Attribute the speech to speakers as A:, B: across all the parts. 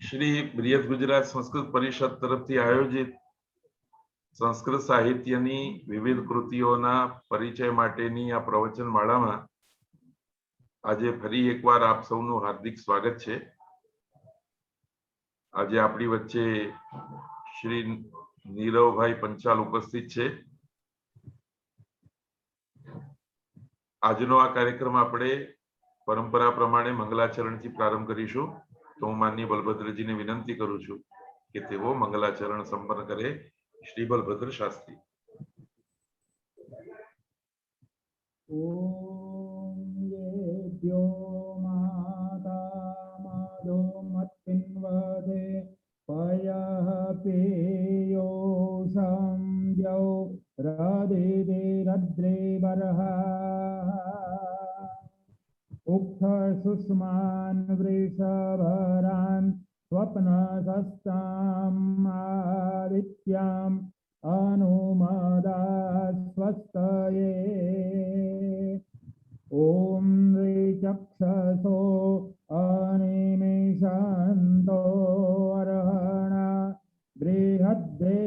A: શ્રી બ્રિયત ગુજરાત સંસ્કૃત પરિષદ તરફથી આયોજિત સંસ્કૃત સાહિત્યની વિવિધ કૃતિઓના પરિચય માટેની આ પ્રવચન માળામાં આજે ફરી એકવાર આપ સૌનું હાર્દિક સ્વાગત છે. આજે આપણી વચ્ચે શ્રી નીરવભાઈ પંચાલ ઉપસ્થિત છે. આજનો આ કાર્યક્રમ આપણે પરંપરા પ્રમાણે મંગલાચરણથી પ્રારંભ કરીશું. તો હું માનનીય બલભદ્રજીને વિનંતી કરું છું કે તેઓ મંગલાચરણ સંપન્ન કરે. શ્રી બલભદ્ર શાસ્ત્રી.
B: ઓમ યેભ્યો માતા માદો મત્પિન્વદે પયઃ પેયો સંવ્યો રદિદે રદ્રે બરહા ઉક્થ સુષ્માન વૃષભરાન સ્વપ્ન સસ્તામ આદિત્યામ अनुमदा स्वस्तये ओम ऋचक्षसो अनिमेषन्तो अर्हणा बृहद्देवासो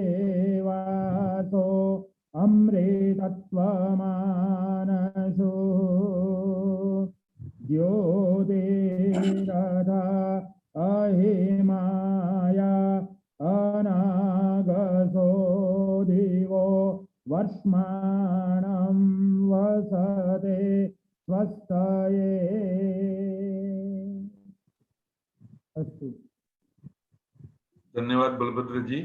B: अमृतत्वमानसो ज्योतिरथा अहिमाया अनागसो दिवो वर्ष्माणं वसते स्वस्तये अस्तु.
A: ધન્યવાદ બલભદ્રજી.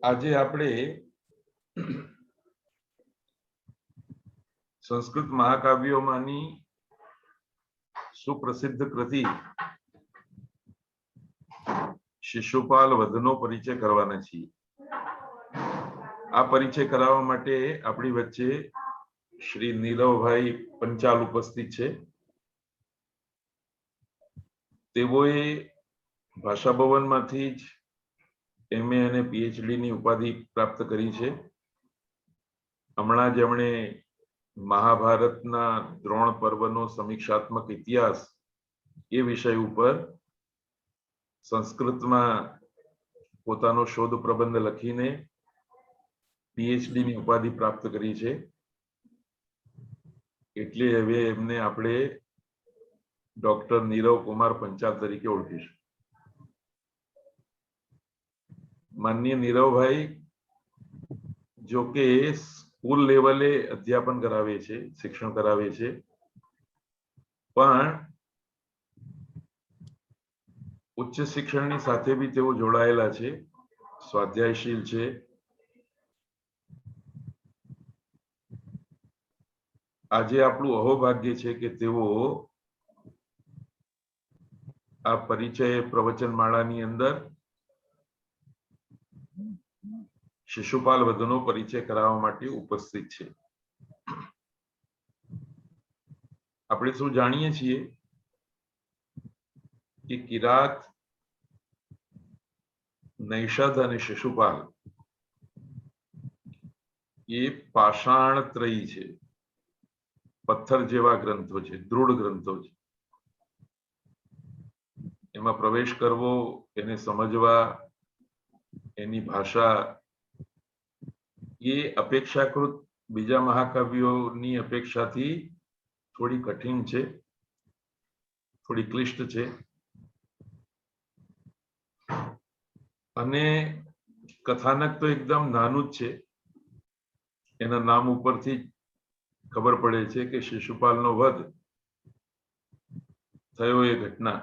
A: આજે આપણે સંસ્કૃત મહાકાવ્યોમાંની સુપ્રસિદ્ધ કૃતિ શિશુપાલ વધનો પરિચય કરવાના છીએ. આ પરિચય કરાવવા માટે આપણી વચ્ચે શ્રી નીરવભાઈ પંચાલ ઉપસ્થિત છે. તેઓએ ભાષા ભવનમાંથી જ MA અને PhD ની ઉપાધિ પ્રાપ્ત કરી છે. હમણાં જ એમણે મહાભારતના દ્રોણ પર્વનો સમીક્ષાત્મક ઇતિહાસ એ વિષય ઉપર સંસ્કૃતમાં પોતાનો શોધ પ્રબંધ લખીને PhD ની ઉપાધિ પ્રાપ્ત કરી છે. એટલે હવે એમને આપણે ડોક્ટર નીરવ કુમાર પંચાલ તરીકે ઓળખીશું. માનનીય નીરવભાઈ જો કે સ્કૂલ લેવલે અધ્યાપન કરાવે છે, શિક્ષણ કરાવે છે, પણ ઉચ્ચ શિક્ષણની સાથે બી તેઓ જોડાયેલા છે, સ્વાધ્યાયશીલ છે. આજે આપણું અહોભાગ્ય છે કે તેઓ આ પરિચય પ્રવચન માળાની અંદર શિશુપાલ વધનો પરિચય કરાવવા માટે ઉપસ્થિત છે. આપણે શું જાણીએ છીએ કે કિરાત, નૈષધ અને શિશુપાલ એ પાષાણત્રયી છે, પથ્થર જેવા ગ્રંથો છે, દૃઢ ગ્રંથો છે. એમાં પ્રવેશ કરવો, એને સમજવા, એની ભાષા એ અપેક્ષાકૃત બીજા મહાકાવ્યોની અપેક્ષાથી થોડી કઠિન છે, થોડી ક્લિષ્ટ છે. અને કથાનક તો એકદમ નાનું જ છે. એના નામ ઉપરથી ખબર પડે છે કે શિશુપાલનો વધ થયો એ ઘટના.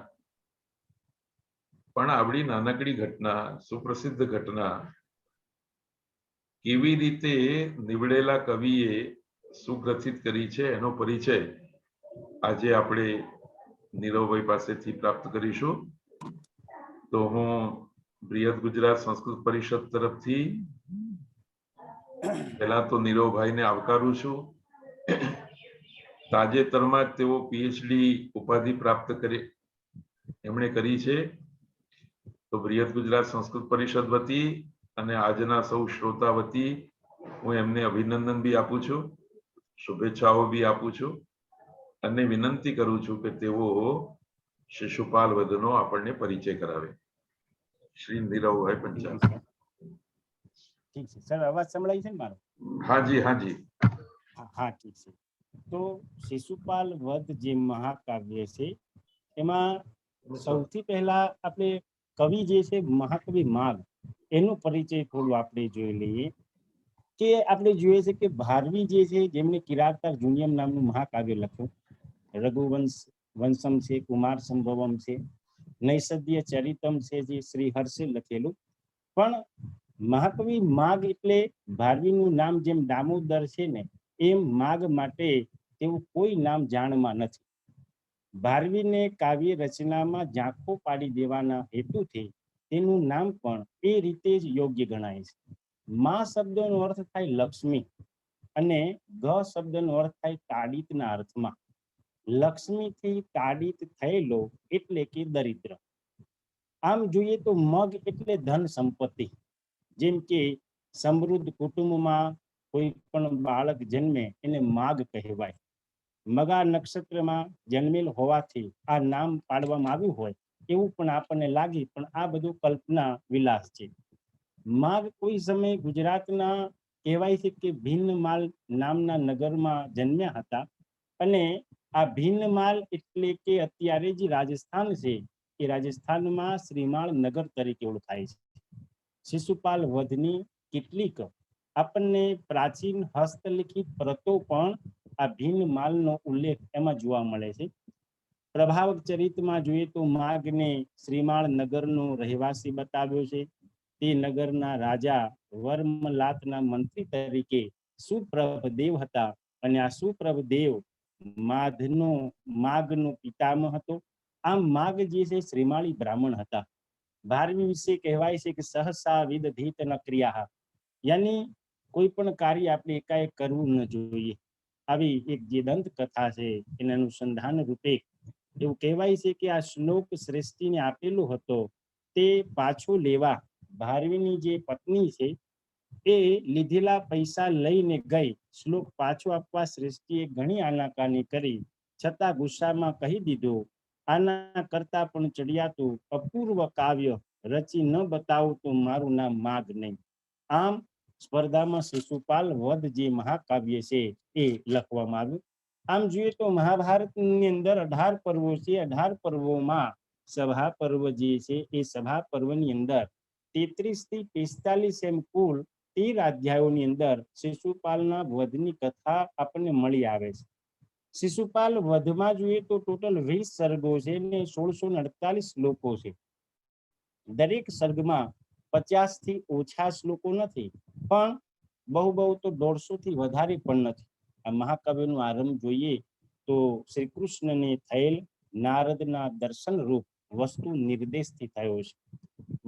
A: પણ આવડી નાનકડી ઘટના, સુપ્રસિદ્ધ ઘટના કેવી રીતે નીવડેલા કવિએ સુગ્રથિત કરી છે એનો પરિચય આજે આપણે નીરવભાઈ પાસેથી પ્રાપ્ત કરીશું. તો હું બ્રિયત ગુજરાત સંસ્કૃત પરિષદ તરફથી પહેલા તો નીરવભાઈને આવકારું છું. તાજેતરમાં જ તેઓ PhD ઉપાધિ પ્રાપ્ત એમણે કરી છે. તો બ્રિયત ગુજરાત સંસ્કૃત પરિષદ વતી અને આજના સૌ શ્રોતા વતી હું એમને અભિનંદન બી આપું છું, શુભેચ્છાઓ બી આપું છું. અને વિનંતી કરું છું કે તેઓ શિશુપાલ વધનો આપણને પરિચય કરાવે. શ્રી નીરવભાઈ પંચાલ.
C: ઠીક છે સર, અવાજ સંભળાય છે ને મારો?
A: હાજી હાજી.
C: હા ઠીક છે. તો શિશુપાલ વધ જે મહાકાવ્ય છે એમાં સૌથી પહેલા આપણે કવિ જે છે મહાકવિ માગ એનો પરિચય થોડું આપણે જોઈ લઈએ. કે આપણે જોઈએ છે કે ભારવી જે છે જેમને કિરાતાર જુનિયમ નામનું મહાકાવ્ય લખ્યું, રઘુવંશ વંશમ છે, કુમાર સંભવમ છે, નૈષધ્ય ચરિતમ છે જે શ્રી હર્ષે લખેલું. પણ મહાકવિ માગ એટલે ભારવીનું નામ જેમ દામોદર છે ને એમ માગ માટે તેવું કોઈ નામ જાણમાં નથી. ભારવીને કાવ્ય રચનામાં ઝાંખો પાડી દેવાના હેતુથી તેનું નામ પણ એ રીતે જ યોગ્ય ગણાય છે. મા શબ્દનો અર્થ થાય લક્ષ્મી અને ગ શબ્દનો અર્થ થાય તાડિતના અર્થમાં. લક્ષ્મીથી તાડિત થયેલો એટલે કે દરિદ્ર. આમ જોઈએ તો મગ એટલે ધન સંપત્તિ. જેમ કે સમૃદ્ધ કુટુંબમાં કોઈ પણ બાળક જન્મે એને માગ કહેવાય. મગા નક્ષત્રમાં જન્મેલ હોવાથી આ નામ પાડવામાં આવ્યું હોય એવું પણ આપણને લાગે, પણ આ બધું કલ્પના વિલાસ છે. માગ કોઈ સમય ગુજરાતના કહેવાય છે કે ભિન્નમાલ નામના નગરમાં જન્મ્યા હતા. અને આ ભિન્નમાલ એટલે કે અત્યારે જે રાજસ્થાન છે એ રાજસ્થાનમાં શ્રીમાળ નગર તરીકે ઓળખાય છે. શિશુપાલ વધની કેટલીક આપણને પ્રાચીન હસ્તલિખિત પ્રતો પણ આ ભિન્નમાલનો ઉલ્લેખ એમાં જોવા મળે છે. પ્રભાવક ચરિતમાં જોઈએ તો માગને શ્રીમાળ નગરનો રહેવાસી બતાવ્યો છે. તે નગરના રાજા વર્મલાતના મંત્રી તરીકે સુપ્રભદેવ હતા અને આ સુપ્રભદેવ માગનો પિતામહ હતો. આમ માગ જે છે શ્રીમાળી બ્રાહ્મણ હતા. ભારવી વિશે કહેવાય છે કે સહસા વિદધીત ન ક્રિયા, યાની કોઈ પણ કાર્ય આપણે એકાએક કરવું ન જોઈએ. આવી એક જે દંત કથા છે એના અનુસંધાન રૂપે એવું કહેવાય છે કે આ શ્લોક શ્રેષ્ઠીને આપેલો હતો. તે પાછો લેવા ભારવીની જે પત્ની છે એ લીધેલા પૈસા લઈને ગઈ. શ્લોક પાછો આપવા શ્રેષ્ઠીએ ઘણી આનાકાની કરી, છતાં ગુસ્સામાં કહી દીધું, આના કરતા પણ ચડિયાતું અપૂર્વ કાવ્ય રચી ન બતાવું તો મારું નામ માગ નહીં. આમ સ્પર્ધામાં શિશુપાલ વધ જે મહાકાવ્ય છે એ લખવામાં આવ્યું. આમ જોઈએ તો મહાભારતની અંદર 18 પર્વો છે. 18 પર્વોમાં સભા પર્વ જે છે એ સભા પર્વની અંદર 33 થી 45 એમ કુલ 13 અધ્યાયોની અંદર શિશુપાલના વધની કથા આપણને મળી આવે છે. શિશુપાલ વધમાં જોઈએ તો ટોટલ 20 સર્ગો છે અને 1648 શ્લોકો છે. દરેક સર્ગમાં 50 થી ઓછા શ્લોકો નથી, પણ બહુ તો 150 થી વધારે પણ નથી. આ મહાકાવ્યનો આરંભ જોઈએ તો શ્રી કૃષ્ણને થયેલ નારદના દર્શન રૂપ વસ્તુ નિર્દેશથી થયો છે.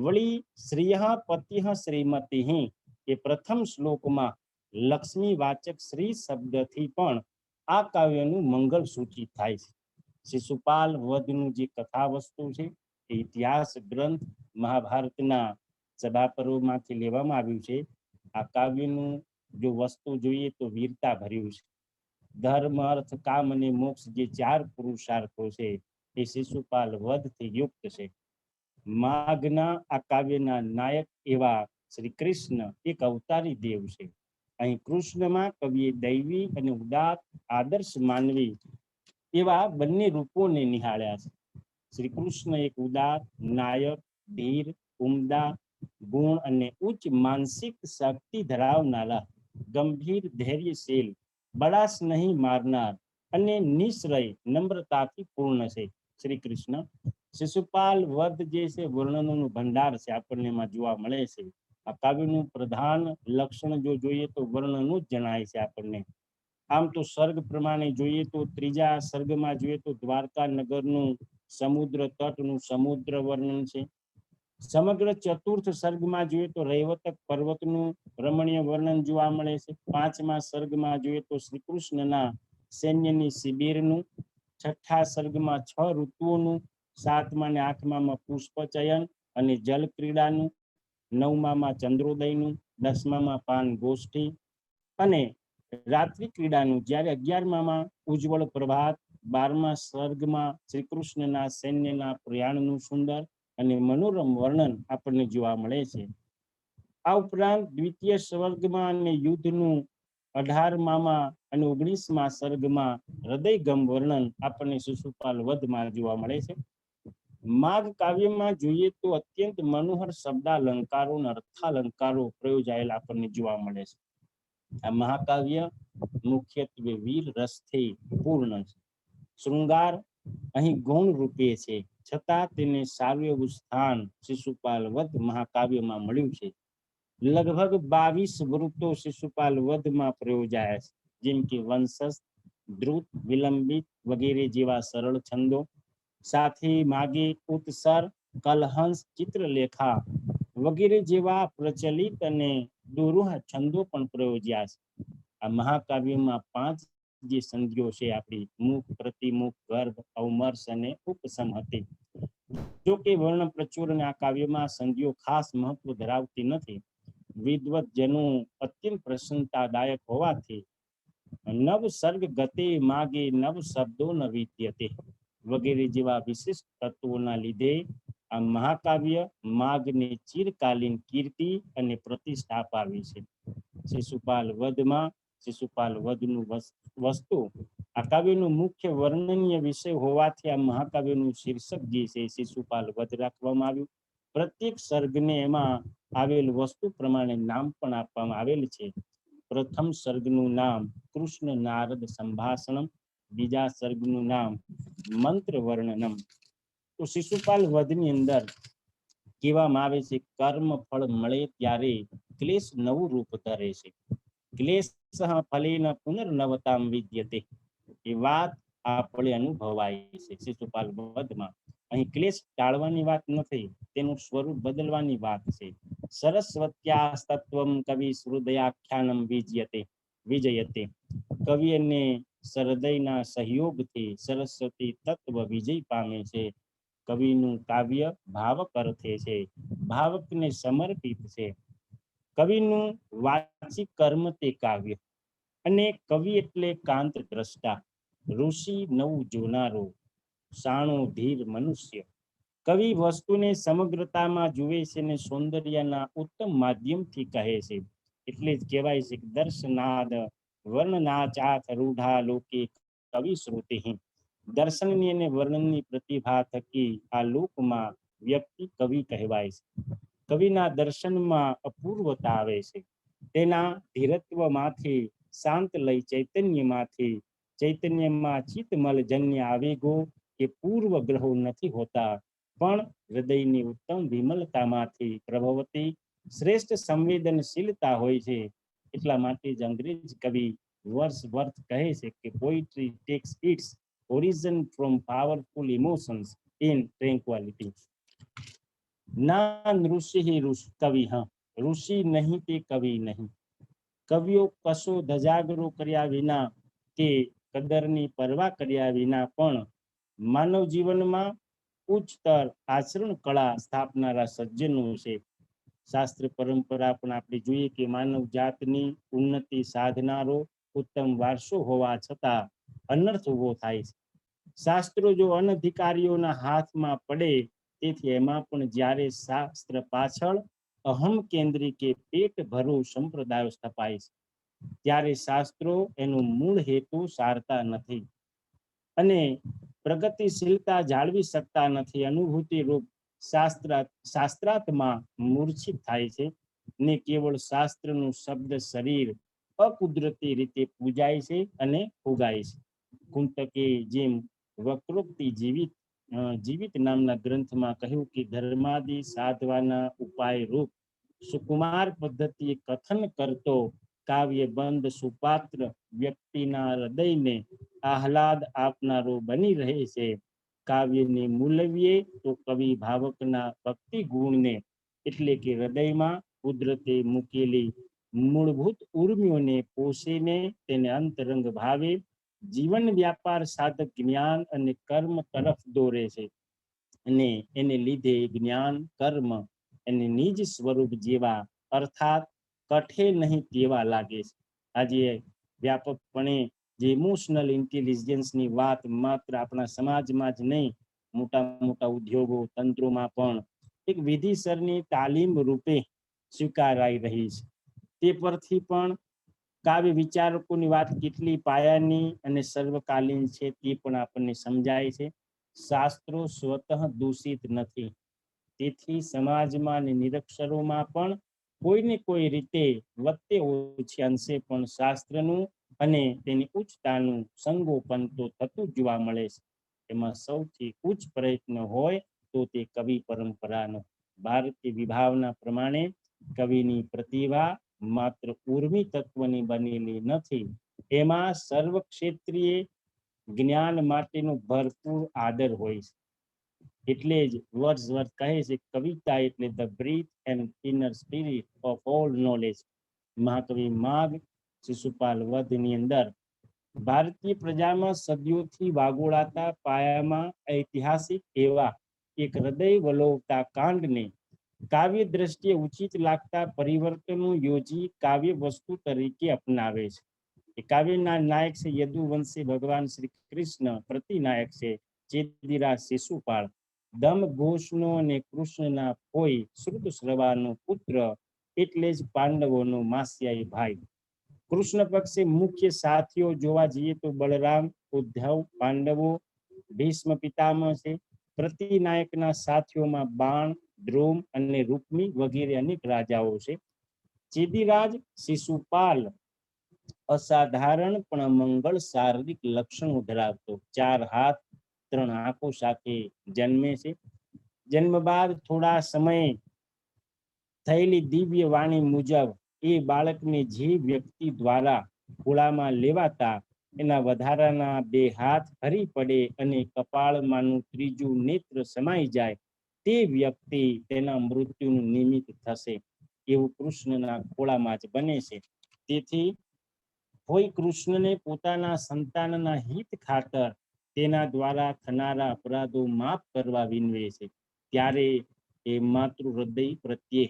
C: વળી શ્રીય પતિઃ શ્રીમતી એ પ્રથમ શ્લોકમાં લક્ષ્મી વાચક શ્રી શબ્દથી પણ આ કાવ્યનું મંગળ સૂચિત થાય છે. શિશુપાલ વધનું જે કથા વસ્તુ છે એ ઇતિહાસ ગ્રંથ મહાભારતના સભા પર્વમાંથી લેવામાં આવ્યું છે. આ કાવ્યનું જો વસ્તુ જોઈએ તો વીરતા ભર્યું છે. ધર્મ, અર્થ, કામ અને મોક્ષ જે 4 પુરુષાર્થો છે એ શિશુપાલ વધથી યુક્ત છે. માગના આ કાવ્યના નાયક એવા શ્રી કૃષ્ણ એક અવતારી દેવ છે. અહીં કૃષ્ણમાં કવિએ દૈવી અને ઉદાત્ત આદર્શ માનવી એવા બંને રૂપોને નિહાળ્યા છે. શ્રી કૃષ્ણ એક ઉદાત્ત, નાયક, ધીર, ઉમદા ગુણ અને ઉચ્ચ માનસિક શક્તિ ધરાવનારા, ગંભીર, ધૈર્યશીલ, બળાશ નહીં મારનાર અને નિશ્ચય નમ્રતાથી પૂર્ણ છે શ્રી કૃષ્ણ. શિશુપાલ વધ જે છે વર્ણનોનું ભંડાર છે આપણને એમાં જોવા મળે છે. આ કાવ્યનું પ્રધાન લક્ષણ જો જોઈએ તો વર્ણનનું જ જણાય છે આપણને. આમ તો સર્ગ પ્રમાણે જોઈએ તો 3જા સર્ગમાં જોઈએ તો દ્વારકા નગરનું સમુદ્ર તટનું સમુદ્ર વર્ણન છે. સમગ્ર 4થ સર્ગમાં જોઈએ તો રૈવતક પર્વતનું રમણીય વર્ણન જોવા મળે છે. 5મા સર્ગમાં જોઈએ તો શ્રી કૃષ્ણના સૈન્યની શિબિરનું, 6ઠા સર્ગમાં 6 ઋતુઓનું, 7મા અને 8મામાં પુષ્પચયન અને જલ ક્રીડાનું, 9મામાં ચંદ્રોદયનું, 10મામાં પાન ગોષ્ઠી અને રાત્રિ ક્રીડાનું, જ્યારે 11મામાં ઉજ્જવળ પ્રભાત 12મા સર્ગમાં શ્રી કૃષ્ણના સૈન્યના પ્રયાણનું સુંદર અને મનોરમ વર્ણન આપણને જોવા મળે છે. આ ઉપરાંત દ્વિતીય સર્ગમાં અને યુદ્ધનું 18મા અને 19મા સર્ગમાં હૃદયગમ વર્ણન આપણને શિશુપાલ વધમાં જોવા મળે છે. માગ કાવ્યમાં જોઈએ તો અત્યંત મનોહર શબ્દાલંકારો અને અર્થાલંકારો પ્રયોજાયેલા આપણને જોવા મળે છે. આ મહાકાવ્ય મુખ્યત્વે વીર રસથી પૂર્ણ છે. શૃંગાર અહીં ગૌણ રૂપે છે, છતાં તેને સારું એવું સ્થાન શિશુપાલ વધ મહાકાવ્યમાં મળ્યું છે. લગભગ 22 વૃત્તો શિશુપાલ વધમાં પ્રયોજાયા છે, જેમ કે વંશસ્થ, દ્રુત, વિલંબિત વગેરે જેવા સરળ છંદો, સાથે માગે, ઉત્સર, કલહંસ, ચિત્રલેખા વગેરે જેવા પ્રચલિત અને દોરુહ છંદો પણ પ્રયોજ્યા છે. આ મહાકાવ્યમાં 5 જે સંધિઓ છે આપણી મુખ, પ્રતિમુખ, ગર્ભ, અવમર્શ અને ઉપસમ હતી. જો કે વર્ણ પ્રચુર અને આ કાવ્યમાં સંધિઓ ખાસ મહત્વ ધરાવતી નથી. વિદ્વતજનો અત્યંત પ્રસન્નતાદાયક હોવાથી નવ સર્ગ ગતે માગે નવ શબ્દો ન વિદ્યતે વગેરે જેવા વિશિષ્ટ તત્વોના લીધે આ મહાકાવ્ય માગને ચિરકાલીન કીર્તિ અને પ્રતિષ્ઠા અપાવી છે. શિશુપાલ વધમાં શિશુપાલ વધનું વસ્તુ આ કાવ્યનું મુખ્ય વર્ણનીય વિષય હોવાથી આ મહાકાવ્યનું શીર્ષક જે છે શિશુપાલ વધ રાખવામાં આવ્યું. પ્રત્યેક સર્ગને એમાં આવેલ વસ્તુ પ્રમાણે નામ પણ આપવામાં આવેલ છે. પ્રથમ સર્ગનું નામ કૃષ્ણ નારદ સંભાષણમ, બીજા સર્ગનું નામ મંત્ર વર્ણનમ. તો શિશુપાલ વધની અંદર કહેવામાં આવે છે કર્મ ફળ મળે ત્યારે ક્લેશ નવું રૂપ ધરે છે. ક્લેશ ફલેન પુનર્નવતામ વિદ્યતે એ વાત આપણે અનુભવાય છે શિશુપાલ વધમાં. અહીં ક્લેશ ટાળવાની વાત નથી, તેનું સ્વરૂપ બદલવાની વાત છે. સરસ્વત્યાસ્તત્વમ કવિ હૃદયાખ્યાનમ વિજયતે. કવિ અને હૃદયના સહયોગથી સરસ્વતી તત્વ વિજય પામે છે. કવિનું કાવ્ય ભાવક અર્થે છે, ભાવકને સમર્પિત છે. કવિનું વાચિક કર્મ તે કાવ્ય, અને કવિ એટલે કાંત દ્રષ્ટા, ઋષિ નવું જોનારો, શાણો ધીર મનુષ્ય. કવિ વસ્તુને સમગ્રતામાં જુએ છે અને સૌંદર્યના ઉત્તમ માધ્યમથી કહે છે. એટલે જ કહેવાય છે કે દર્શનાદ વર્ણનાચાથ રૂઢા લોકે કવિ શ્રુતિ. દર્શનની અને વર્ણનની પ્રતિભા થકી આ લોકમાં વ્યક્તિ કવિ કહેવાય છે. કવિના દર્શનમાં અપૂર્વતા આવે છે. તેના ધીરત્વમાંથી, શાંત લય ચૈતન્યમાંથી, ચૈતન્યમાં ચિત્તમલ જન્ય આવેગો કે પૂર્વ ગ્રહો નથી હોતા, પણ હૃદયની ઉત્તમ વિમલતામાંથી પ્રભવતી શ્રેષ્ઠ સંવેદનશીલતા હોય છે. એટલા માટે જ અંગ્રેજ કવિ વર્ડસવર્થ કહે છે કે poetry takes its origin from powerful emotions in tranquility. ના ઋષિ કવિ, ઋષિ નહીં તે કવિ નહીં. કવિઓ કશો ધજાગરો કર્યા વિના કે કદરની પરવા કર્યા વિના પણ માનવ જીવનમાં ઉચ્ચતર આચરણ કળા સ્થાપનારા સજ્જનો છે. શાસ્ત્ર પરંપરા પણ આપણે જોઈએ કે માનવ જાતની ઉન્નતિ સાધનારો ઉત્તમ વારસો હોવા છતાં અનર્થ ઉભો થાય છે. શાસ્ત્રો જો અનધિકારીઓના હાથમાં પડે, તેથી એમાં પણ જ્યારે શાસ્ત્ર પાછળ અહમ કેન્દ્રી કે પેટ ભરું સંપ્રદાયો સ્થપાય છે, ત્યારે શાસ્ત્રો એનું મૂળ હેતુ સારતા નથી અને પ્રગતિશીલતા જાળવી શકતા નથી. અનુભૂતિ રૂપ શાસ્ત્રાત્મા મૂર્છિત થાય છે ને કેવળ શાસ્ત્રનું શબ્દ શરીર અકુદરતી રીતે પૂજાય છે અને ફુગાય છે. કુંતકે જેમ વક્રોક્તિ જીવિત નામના ગ્રંથમાં કહ્યું કે ધર્માદિ સાધવાના ઉપાય રૂપ સુકુમાર પદ્ધતિએ કથન કરતો કાવ્ય બંધ સુપાત્ર વ્યક્તિના હૃદયને આહલાદ આપનારો બની રહે છે. કાવ્યને મૂલવીએ તો કવિ ભાવકના ભક્તિ ગુણને એટલે કે હૃદયમાં કુદરતે મૂકેલી મૂળભૂત ઉર્મિઓને પોષીને તેને અંતરંગ ભાવે જીવન વ્યાપાર સાધક જ્ઞાન અને કર્મ તરફ દોરે છે, અને એને લીધે જ્ઞાન કર્મ એને નિજ સ્વરૂપ જેવા અર્થાત કઠે નહીં તેવા લાગે છે. આજે વ્યાપકપણે જે ઇમોશનલ ઇન્ટેલિજન્સની વાત માત્ર આપણા સમાજમાં જ નહીં, મોટા મોટા ઉદ્યોગો તંત્રોમાં પણ એક વિધિસરની તાલીમ રૂપે સ્વીકારાઈ રહી છે. તે પરથી પણ કાવ્ય વિચારકોની વાત કેટલી પાયાની અને સર્વકાલીન છે તે પણ આપણને સમજાય છે. શાસ્ત્રો સ્વતઃ દૂષિત નથી, તેથી સમાજમાં અને નિરક્ષરોમાં પણ કોઈને કોઈ રીતે વત્તે ઓછી અંશે પણ શાસ્ત્રનું અને તેની ઉચ્ચતાનું સંગોપન તો થતું જ જોવા મળે છે. એમાં સૌથી ઉચ્ચ પ્રયત્ન હોય તો તે કવિ પરંપરાનો. ભારતીય વિભાવના પ્રમાણે કવિની પ્રતિભા માત્ર ઉર્મી તત્વની બનેલી નથી, એમાં સર્વ ક્ષેત્રીય જ્ઞાન માટેનો ભરપૂર આદર હોય છે. એટલે જ વર્ડસવર્થ કહે છે, કવિતા એટલે the breath and inner spirit of all knowledge. મહાકવિ માગ શિશુપાલ વધની અંદર ભારતીય પ્રજામાં સદીઓથી વાગોળાતા પાયામાં ઐતિહાસિક એવા એક હૃદય વલોવતા કાંડને કાવ્ય દ્રષ્ટિએ ઉચિત લાગતા પરિવર્તનો યોજી કાવ્ય વસ્તુ તરીકે અપનાવે છે. એ કાવ્યના નાયક છે યદુવંશી ભગવાન શ્રી કૃષ્ણ, પ્રતિનાયક છે ચેદીરાજ શિશુપાળ, દમ ઘોષનો અને કૃષ્ણના કોઈ શ્રુતશ્રવાનો પુત્ર, એટલે જ પાંડવોનો માસ્યાઈ ભાઈ. કૃષ્ણ પક્ષે મુખ્ય સાથીઓ જોવા જઈએ તો બલરામ, ઉદ્ધવ, પાંડવો, ભીષ્મ પિતામહ છે. પ્રતિનાયકના સાથીઓમાં બાણ, દ્રોણ અને રૂકમી વગેરે અનેક રાજાઓ છે. ચેદીરાજ શિશુપાલ અસાધારણ પણ મંગળ શારીરિક લક્ષણો ધરાવતો, 4 હાથ 3 આંખો સાથે જન્મે છે. જન્મ બાદ થોડા સમય થયેલી દિવ્ય વાણી મુજબ એ બાળકને જે વ્યક્તિ દ્વારા ખોળામાં લેવાતા એના વધારાના 2 હાથ હરી પડે અને કપાળમાંનું ત્રીજું નેત્ર સમાઈ જાય, તે વ્યક્તિ તેના મૃત્યુનું નિમિત્ત થશે, એવું કૃષ્ણના ખોળામાં જ બને છે. તેથી કોઈ કૃષ્ણને પોતાના સંતાનના હિત ખાતર તેના દ્વારા થનારા અપરાધો માફ કરવા વિનવે છે, ત્યારે એ માતૃ હૃદય પ્રત્યે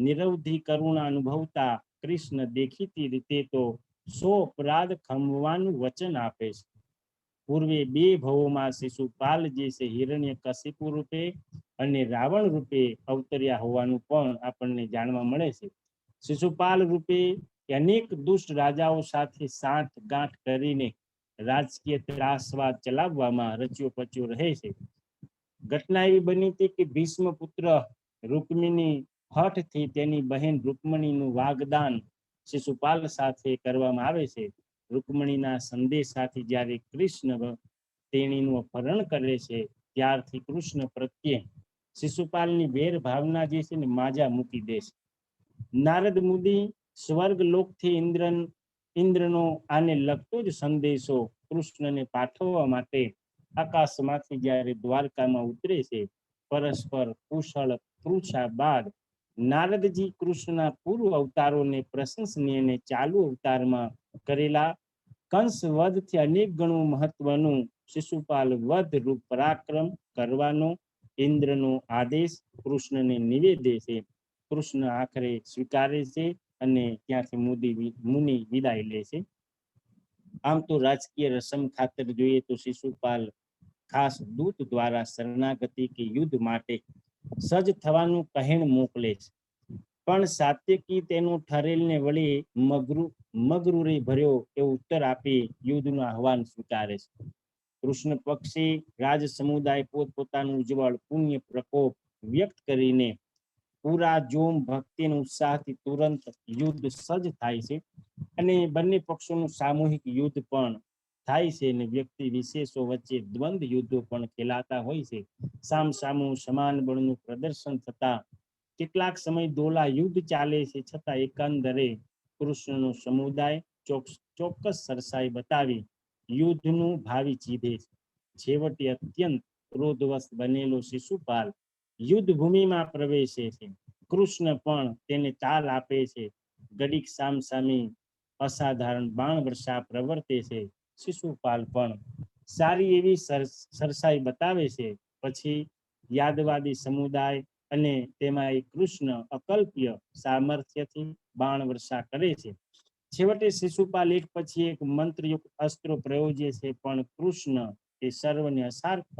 C: નિરવધિ કરુણા અનુભવતા કૃષ્ણ દેખીતી રીતે તો 100 અપરાધ ખમવાનું વચન આપે છે. પૂર્વે 2 ભવોમાં શિશુપાલ જે છે હિરણ્યકશિપુ રૂપે અને રાવણ રૂપે અવતર્યા હોવાનું પણ આપણને જાણવા મળે છે. શિશુપાલ રૂપે અનેક દુષ્ટ રાજાઓ સાથે સાંઠગાંઠ કરીને રાજકીય ત્રાસવાદ ચલાવવામાં રચ્યો પચ્યો રહે છે. ઘટના એવી બની હતી કે ભીષ્મ પુત્ર રૂકમિની હઠથી તેની બહેન રૂકમણીનું વાગદાન શિશુપાલ સાથે કરવામાં આવે છે. રૂકમણીના સંદેશાથી જ્યારે કૃષ્ણ તેણીનું અપહરણ કરે છે, ત્યારથી કૃષ્ણ પ્રત્યે શિશુપાલની વેર ભાવના જે છે ને માજા મૂકી દે છે. નારદ મુનિ સ્વર્ગ લોકથી ઇન્દ્રનો આને લગતો જ સંદેશો કૃષ્ણને પાઠવવા માટે આકાશમાંથી જ્યારે દ્વારકામાં ઉતરે છે, પરસ્પર કુશળ પૃછા બાદ નારદજી કૃષ્ણના પૂર્વ અવતારોને પ્રશંસનીય અને ચાલુ અવતારમાં કરેલા કંસ વધથી અનેક ગણું મહત્વનું શિશુપાલ વધ રૂપ પરાક્રમ કરવાનો ઇન્દ્રનો આદેશ કૃષ્ણને નિવેદે છે. કૃષ્ણ આખરે સ્વીકારે છે અને ત્યાંથી મુનિ વિદાય લે છે. આમ તો રાજકીય રસમ ખાતર જોઈએ તો શિશુપાલ ખાસ દૂત દ્વારા શરણાગતિ કે યુદ્ધ માટે સજ્જ થવાનું કહેણ મોકલે છે, પણ સાત્યકી તેનું ઠરેલને વળી મગરૂરે ભર્યો એવો ઉત્તર આપી યુદ્ધનું આહવાન સ્વીકારે છે. કૃષ્ણ પક્ષે રાજ સમુદાય પોતપોતાનું ઉજ્જવળ પુણ્ય પ્રકોપ વ્યક્ત કરીને પૂરા જોમ ભક્તિ અને ઉત્સાહથી તુરંત યુદ્ધ સજ્જ થાય છે અને બંને પક્ષોનું સામૂહિક યુદ્ધ પણ થાય છે અને વ્યક્તિ વિશેષો વચ્ચે દ્વંદ યુદ્ધો પણ ખેલાતા હોય છે. સામસામું સમાન બળનું પ્રદર્શન થતા કેટલાક સમય દોલા યુદ્ધ ચાલે છે, છતાં એકંદરે કૃષ્ણનો સમુદાય ચોક્કસ સરસાઈ બતાવી યુદ્ધનું ભાવિ ચીધે છે. છેવટે અત્યંત ક્રોધવશ બનેલો શિશુપાલ યુદ્ધ ભૂમિમાં પ્રવેશે છે. કૃષ્ણ પણ તેને તાલ આપે છે. ઘડીક સામસામી અસાધારણ બાણ વર્ષા પ્રવર્તે છે. શિશુપાલ પણ સારી એવી સરસાઈ બતાવે છે. પછી યાદવાદી સમુદાય અને તેમાં કૃષ્ણ અકલ્પ્ય સામર્થ્યથી બાણ વર્ષા કરે છે. છેવટે શિશુપાલ એક પછી એક મંત્રયુક્ત અસ્ત્રો પ્રયોજે છે, પણ કૃષ્ણ એ સર્વને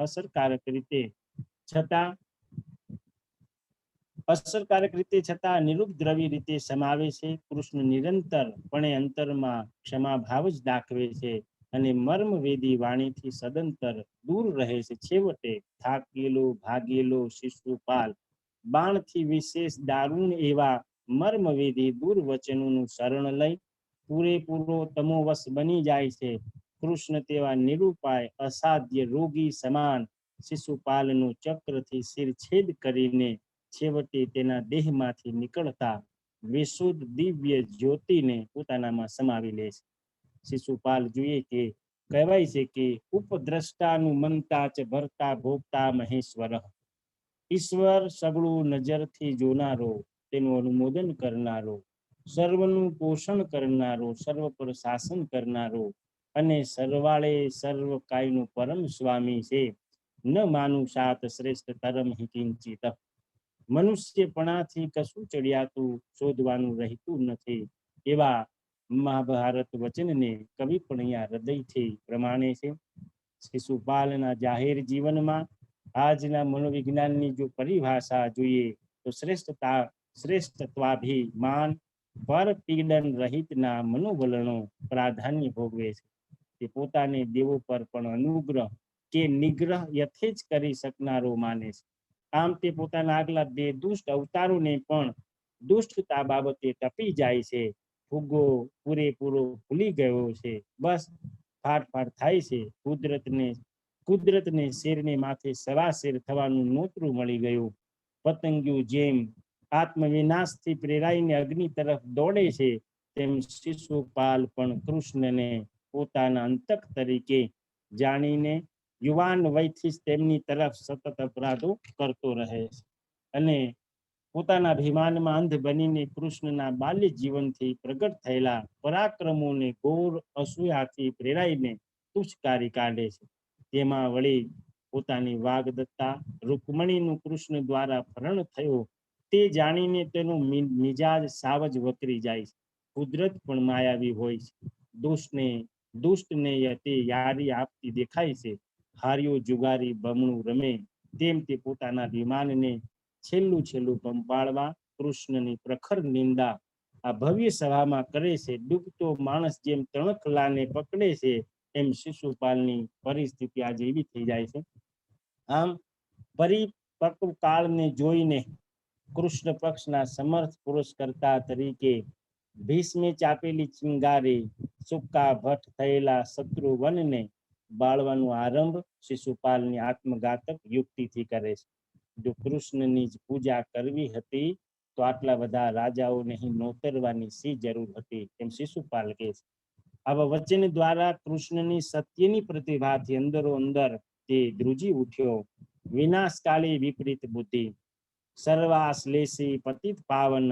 C: અસરકારક રીતે છતાં નિરુપદ્રવી રીતે સમાવે છે. કૃષ્ણ નિરંતરપણે અંતરમાં ક્ષમાભાવ જ દાખવે છે અને મર્મવેદી વાણીથી સદંતર દૂર રહે છે. છેવટે થાકેલો ભાગેલો શિશુપાલ બાણથી વિશેષ દારૂણ એવા મર્મવેદી દુર્વચનોનું શરણ લઈ પૂરેપૂરો તમોવશ બની જાય છે. કૃષ્ણ તેવા નિરૂપાય અસાધ્ય રોગી સમાન શિશુપાલનું ચક્રથી શિરછેદ કરીને છેવટે તેના દેહમાંથી નીકળતા વિશુદ્ધ દિવ્ય જ્યોતિને પોતાનામાં સમાવી લે છે. શિશુપાલ જોઈએ કે કહેવાય છે કે ઉપદ્રષ્ટાનું મનતા ચ ભરતા ભોગતા મહેશ્વર, ઈશ્વર સગળું નજરથી જોનારો, તેનું અનુમોદન કરનારો, સર્વનું પોષણ કરનારો, સર્વ પર શાસન કરનારો અને સરવાળે સર્વ કાયનું પરમ સ્વામી છે. ન માનું સાત શ્રેષ્ઠ તરમ હિ કિંચિત. મનુષ્યપણાથી કશું ચડિયાતું શોધવાનું રહેતું નથી. એવા મહાભારત વચનને કવિ પણ અહીંયા હૃદયથી પ્રમાણે છે. શિશુપાલના જાહેર જીવનમાં આજના મનોવિજ્ઞાનની જો પરિભાષા જોઈએ તો શ્રેષ્ઠત્વાભિમાન પર પીડન રહિતના મનોવલણો પ્રાધાન્ય ભોગવે છે. તે પોતાને દેવો પર પણ અનુગ્રહ કે નિગ્રહ યથેચ કરી શકનારો માને છે. આમ તે પોતાના આગલા બે દુષ્ટ અવતારોને પણ દુષ્ટતા બાબતે ટપી જાય છે. ફુગ્ગો પૂરેપૂરો ભૂલી ગયો છે. બસ ફાટફાટ થાય છે. કુદરતને શેરને માથે સવાશેર થવાનું નોતરું મળી ગયું. પતંગિયું જેમ આત્મવિનાશથી પ્રેરાઈને અગ્નિ તરફ દોડે છે, તેમ શિશુપાલ પણ કૃષ્ણને પોતાના અંતક તરીકે જાણીને યુવાન વયથી જ તેમની તરફ સતત અપરાધો કરતો રહે છે અને પોતાના અભિમાનમાં અંધ બનીને કૃષ્ણના બાલ્ય જીવનથી પ્રગટ થયેલા પરાક્રમોને ઘોર અસૂયાથી પ્રેરાઈને તુચ્છકારી કાઢે છે. તેમાં વળી પોતાની વાગદત્તા રૂકમણીનું કૃષ્ણ દ્વારા હરણ થયો તે જાણીને તેનો મિજાજ સાવ જ વકરી જાય છે. કુદરત પણ માયાવી હોય છે. દુષ્ટને તે યારી આપતી દેખાય છે. હાર્યો જુગારી બમણું રમે, તેમ તે પોતાના વિમાનને છેલ્લું પંપાળવા કૃષ્ણની પ્રખર નિંદા આ ભવ્ય સભામાં કરે છે. ડૂબતો માણસ જેમ તણખલાને પકડે છે, એમ શિશુપાલની પરિસ્થિતિ આજે એવી થઈ જાય છે. આમ પરિપક્વ કાળને જોઈને કૃષ્ણ પક્ષના સમર્થ પુરસ્કર્તા તરીકે ભીષ્મે ચાપેલી ચિંગારે સુકા ભટ્ટ થયેલા શત્રુવનને બાળવાનો આરંભ શિશુપાલની આત્મઘાતક યુક્તિથી કરે છે. જો કૃષ્ણની જ પૂજા કરવી હતી તો આટલા બધા રાજાઓને નોતરવાની શી જરૂર હતી, એમ શિશુપાલ કહે છે. આવા વચન દ્વારા કૃષ્ણની સત્યની પ્રતિભાથી અંદરો અંદર તે ધ્રુજી ઉઠ્યો. વિનાશકાળી વિપરીત બુદ્ધિ સર્વાશ્લેષી પતિત પાવન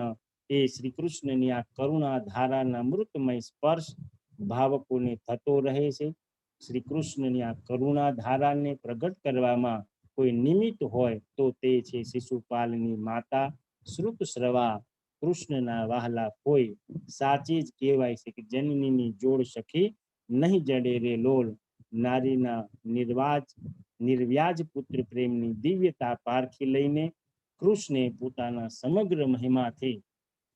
C: એ શ્રી કૃષ્ણની આ કરુણા ધારાના અમૃતમય સ્પર્શ ભાવકોને થતો રહે છે. શ્રી કૃષ્ણની આ કરુણા ધારાને પ્રગટ કરવામાં કોઈ નિમિત્ત હોય તો તે છે શિશુપાલની માતા શ્રુતશ્રવા, કૃષ્ણના વહાલા કોઈ. સાચી જ કહેવાય છે કે જનનીની જોડ સખી નહીં જડે રે લોલ. નારીના નિર્વ્યાજ પુત્ર પ્રેમની દિવ્યતા પારખી લઈને કૃષ્ણે પોતાના સમગ્ર મહિમાથી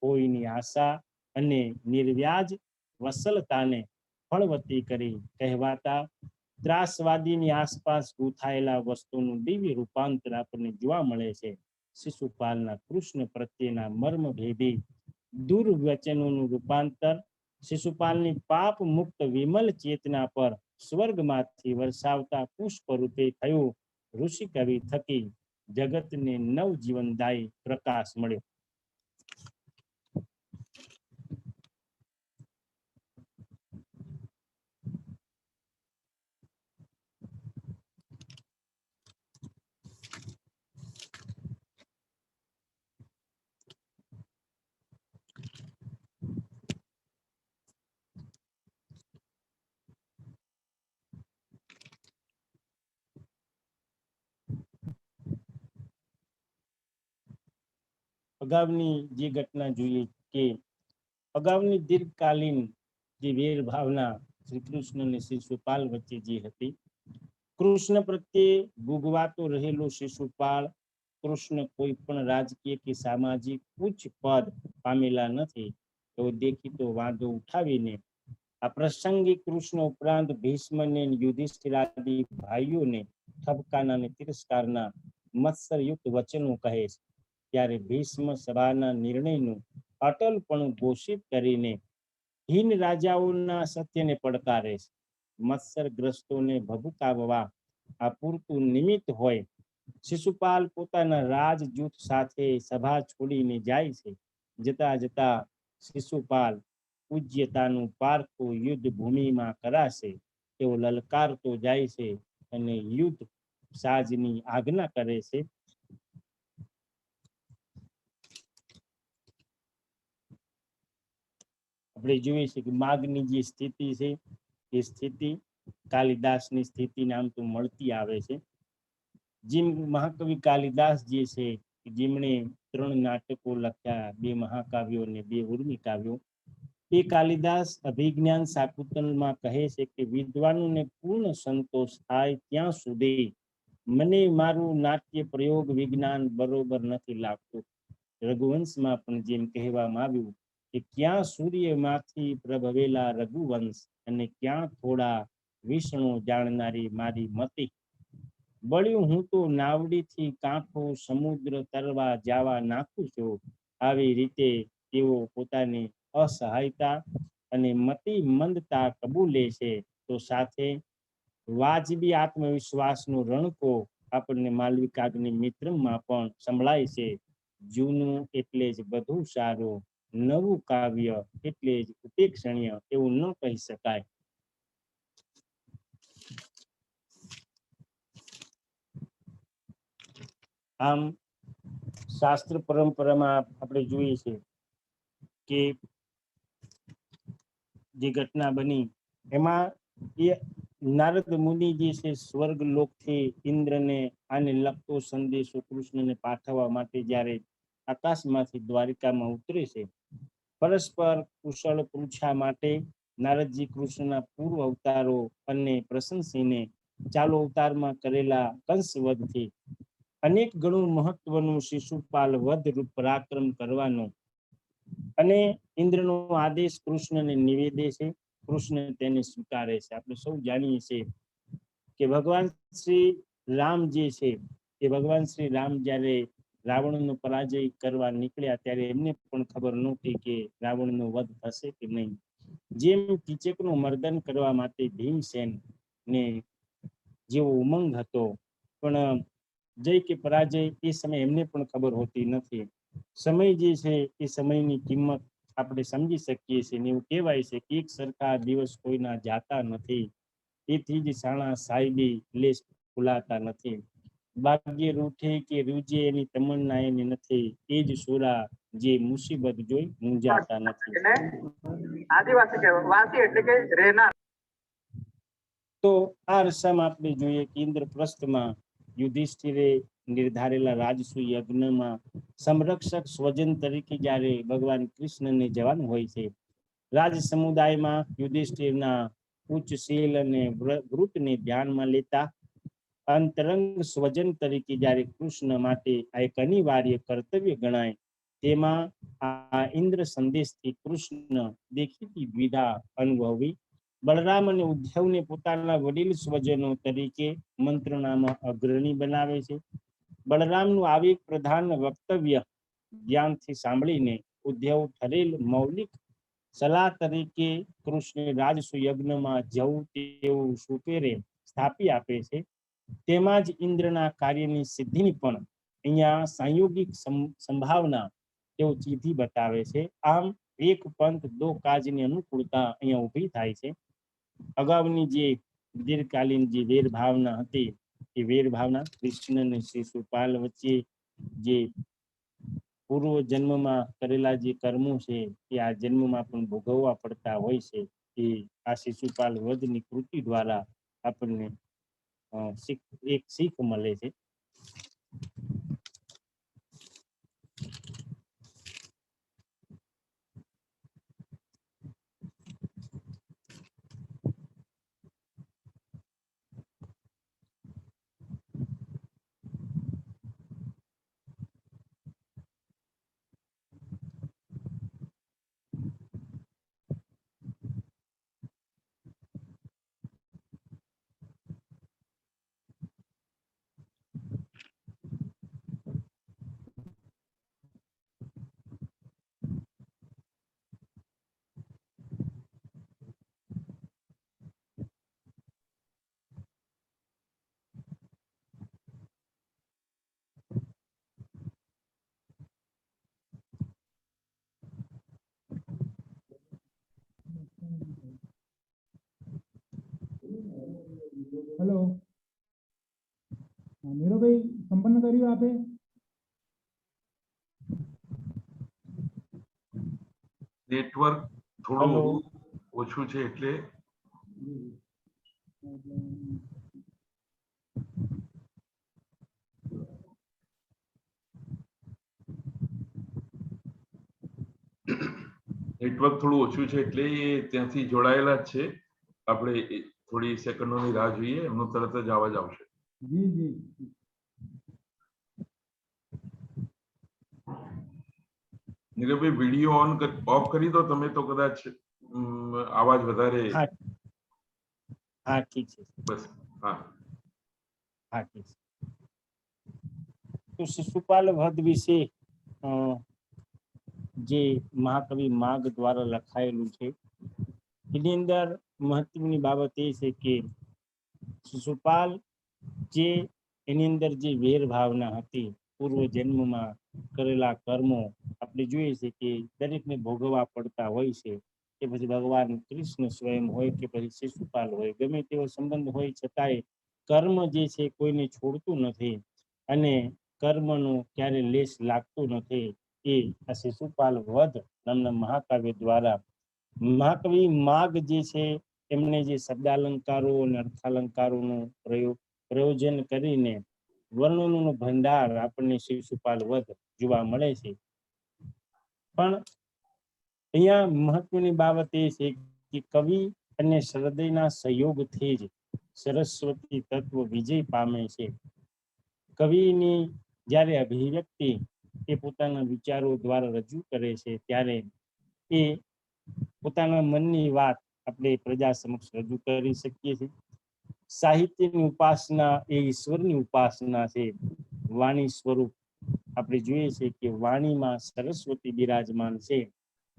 C: કોઈની આશા અને નિર્વ્યાજ વસલતાને ફળવતી કરી કહેવાતા ત્રાસવાદીની આસપાસ ગૂંથાયેલા વસ્તુનું દિવ્ય રૂપાંતર આપણને જોવા મળે છે. શિશુપાલના કૃષ્ણ પ્રત્યેના મર્મભેદી દુર્વચનોનું રૂપાંતર શિશુપાલની પાપ મુક્ત વિમલ ચેતના પર સ્વર્ગમાંથી વરસાવતા પુષ્પ રૂપે થયું. ઋષિ કવિ થકી જગતને નવજીવનદાયી પ્રકાશ મળ્યો. અગાઉની જે ઘટના જોઈએ કે અગાઉની દીર્ઘકાલીન જે વેર ભાવના શ્રી કૃષ્ણ અને શિશુપાલ વચ્ચે જે હતી, કૃષ્ણ પ્રત્યે ભોગવાતો રહેલો શિશુપાલ કૃષ્ણ કોઈ પણ રાજકીય કે સામાજિક ઉચ્ચ પદ પામેલા નથી એવો દેખીતો વાંધો ઉઠાવીને આ પ્રસંગે કૃષ્ણ ઉપરાંત ભીષ્મને યુધિષ્ઠિરાદી ભાઈઓને ઠપકાના અને તિરસ્કારના મત્સરયુક્ત વચનો કહે છે. ત્યારે ભીષ્મ સભાના નિર્ણયનું અટલપણું ઘોષિત કરીને હીન રાજાઓના સત્યને પડકારે છે. મત્સરગ્રસ્તોને ભભૂકાવવા આ પૂરતું નિમિત્ત હોય. શિશુપાલ પોતાના રાજ જૂથ સાથે સભા છોડીને જાય છે. જતા જતા શિશુપાલ પૂજ્યતાનું પારખું યુદ્ધ ભૂમિમાં કરાશે તેવો લલકારતો જાય છે અને યુદ્ધ સાજની આજ્ઞા કરે છે. આપણે જોઈએ છે કે માગની જે સ્થિતિ છે એ સ્થિતિ કાલિદાસની સ્થિતિ નામ તો મળતી આવે છે. જેમ મહાકવિ કાલિદાસ જે છે જેમણે 3 નાટકો લખ્યા, 2 મહાકાવ્યો અને 2 ઉર્મી કાવ્યો, એ કાલિદાસ અભિજ્ઞાન શાકુંતલમાં કહે છે કે વિદ્વાનોને પૂર્ણ સંતોષ થાય ત્યાં સુધી મને મારું નાટ્ય પ્રયોગ વિજ્ઞાન બરોબર નથી લાગતું. રઘુવંશમાં પણ જેમ કહેવામાં આવ્યું કે ક્યાં સૂર્યમાંથી પ્રભવેલા રઘુવંશ અને ક્યાં થોડા વિષ્ણુ જાણનારી મારી મતિ. બળ્યું હું તો નાવડીથી કાંઠો સમુદ્ર તરવા જાવા નાખું છું. આવી રીતે તેઓ પોતાની અસહાયતા અને મતિ મંદતા કબૂલે છે. તો સાથે વાજબી આત્મવિશ્વાસનો રણકો આપણને માલવિકાગ્નિ મિત્રમાં પણ સંભળાય છે. જૂનું એટલે જ બધું સારું, નવું કાવ્ય એટલે જ ઉપેક્ષણીય એવું ન કહી શકાય. આમ શાસ્ત્ર પરંપરામાં આપણે જોઈએ છે કે જે ઘટના બની એમાં એ નારદ મુનિ જે છે સ્વર્ગ લોકથી ઇન્દ્રને આને લગતો સંદેશો કૃષ્ણને પાઠવવા માટે જ્યારે આકાશમાંથી દ્વારિકામાં ઉતરે છે, પરસ્પર કુશળ પૂછા માટે નારદજી કૃષ્ણના પૂર્વ અવતારો અને પ્રશંસીને ચાલુ અવતારમાં કરેલા કંસવધથી અનેક ગણું મહત્વનું શિશુપાલ વધ રૂપ પરાક્રમ કરવાનો અને ઇન્દ્રનો આદેશ કૃષ્ણને નિવેદે છે. કૃષ્ણ તેને સ્વીકારે છે. આપણે સૌ જાણીએ છીએ કે ભગવાન શ્રી રામ જે છે એ ભગવાન શ્રી રામ જ્યારે રાવણનો પરાજય કરવા નીકળ્યા ત્યારે એમને પણ ખબર નહોતી કે રાવણનો વધ થશે કે નહીં. જેમ કીચકનું મર્દન કરવા માટે ભીમસેન ને જેવો ઉમંગ હતો, પણ જય કે પરાજય એ સમય એમને પણ ખબર હોતી નથી. સમય જે છે એ સમયની કિંમત આપણે સમજી શકીએ છીએ. એવું કહેવાય છે કે એક સરખા દિવસ કોઈના જાતા નથી, તેથી જ સાણા સાહેબી લેશ ભૂલાતા નથી. ભાગ્ય રૂઠે કે રૂજે એની તમન્ના એની નથી, એ જ સુરા જે મુસીબત જોઈ મૂંઝાતા નથી.
D: આદિવાસી વાસી એટલે કે રહેનાર.
C: તો આ રસામાં આપણે જોઈએ કે ઇન્દ્રપ્રસ્થમાં યુધિષ્ઠિરે નિર્ધારેલા રાજસૂય યજ્ઞમાં સંરક્ષક સ્વજન તરીકે જ્યારે ભગવાન કૃષ્ણને જવાનું હોય છે, રાજ સમુદાયમાં યુધિષ્ઠિરના ઉચ્ચશીલ અને વૃત્તને ધ્યાનમાં લેતા અંતરંગ સ્વજન તરીકે જ્યારે કૃષ્ણ માટે આ એક અનિવાર્ય કર્તવ્ય ગણાય, તેમાં આ ઇન્દ્ર સંદેશથી કૃષ્ણ દેખીતી દ્વિધા અનુભવી બલરામ અને ઉદ્ધવને પોતાના વડીલ સ્વજનો તરીકે મંત્રણામાં અગ્રણી બનાવે છે. બલરામનું આવેગ પ્રધાન વક્તવ્ય ધ્યાનથી સાંભળીને ઉદ્ધવ ઠરેલ મૌલિક સલાહ તરીકે કૃષ્ણ રાજસૂય યજ્ઞમાં જવું તેવું સુપેરે સ્થાપી આપે છે. તેમાં જ ઇન્દ્રના કાર્યની સિદ્ધિની પણ અહીંયા સંયોગિક સંભાવના તેઓ ચીધી બતાવે છે. આમ એક પંથ દો કાજની અનુકૂળતા અહીંયા ઊભી થાય છે. અગાઉની જે દીર્ઘકાલીન જે વેર ભાવના હતી એ વેર ભાવના કૃષ્ણ અને શિશુપાલ વચ્ચે જે પૂર્વ જન્મમાં કરેલા જે કર્મો છે એ આ જન્મમાં પણ ભોગવવા પડતા હોય છે. એ આ શિશુપાલ વધની કૃતિ દ્વારા આપણને એક શીખ મળે છે.
B: હેલો, નીરવભાઈ સંપન્ન કર્યું આપે?
A: નેટવર્ક થોડું
C: હેલો.
A: ઓછું છે એટલે નેટવર્ક થોડું ઓછું છે એટલે એ ત્યાંથી જોડાયેલા જ છે. આપણે થોડી સેકન્ડોની રાહ જોઈએ, એમનો તરત જ અવાજ આવશે.
B: જી જી.
A: નીરવભાઈ વિડીયો ઓફ કરી દો તમે તો કદાચ આવાજ વધારે.
C: હા હા ઠીક છે.
A: બસ હા.
C: હા ઠીક છે. તો શિશુપાલ વધ વિશે જે મહાકવિ માગ દ્વારા લખાયેલું છે એની અંદર મહત્વની બાબત એ છે કે શિશુપાલ જે એની અંદર જે વેર ભાવના હતી, પૂર્વ જન્મમાં કરેલા કર્મો આપણે જોઈએ છે કે દરેકને ભોગવવા પડતા હોય છે. કે પછી ભગવાન કૃષ્ણ સ્વયં હોય કે પછી શિશુપાલ હોય, ગમે તેવો સંબંધ હોય છતાંય કર્મ જે છે કોઈને છોડતું નથી અને કર્મનો ક્યારે લેશ લાગતું નથી. એ આ શિશુપાલ વધ નામના મહાકાવ્ય દ્વારા મહાકવિ માગ જે છે એમને જે શબ્દાલંકારો અને અર્થાલંકારોનું પ્રયોજન કરીને વર્ણનોનો ભંડાર આપણને શિશુપાલ વધ જોવા મળે છે. પણ અહીંયા મહત્વની બાબત એ છે કે કવિ અને હૃદયના સહયોગથી જ સરસ્વતી તત્વ વિજય પામે છે. કવિની જ્યારે અભિવ્યક્તિ એ પોતાના વિચારો દ્વારા રજૂ કરે છે ત્યારે એ પોતાના મનની વાત આપણે પ્રજા સમક્ષ રજૂ કરી શકીએ છીએ. સાહિત્યની ઉપાસના એ ઈશ્વરની ઉપાસના છે. વાણી સ્વરૂપ આપણે જોઈએ છે કે વાણીમાં સરસ્વતી બિરાજમાન છે.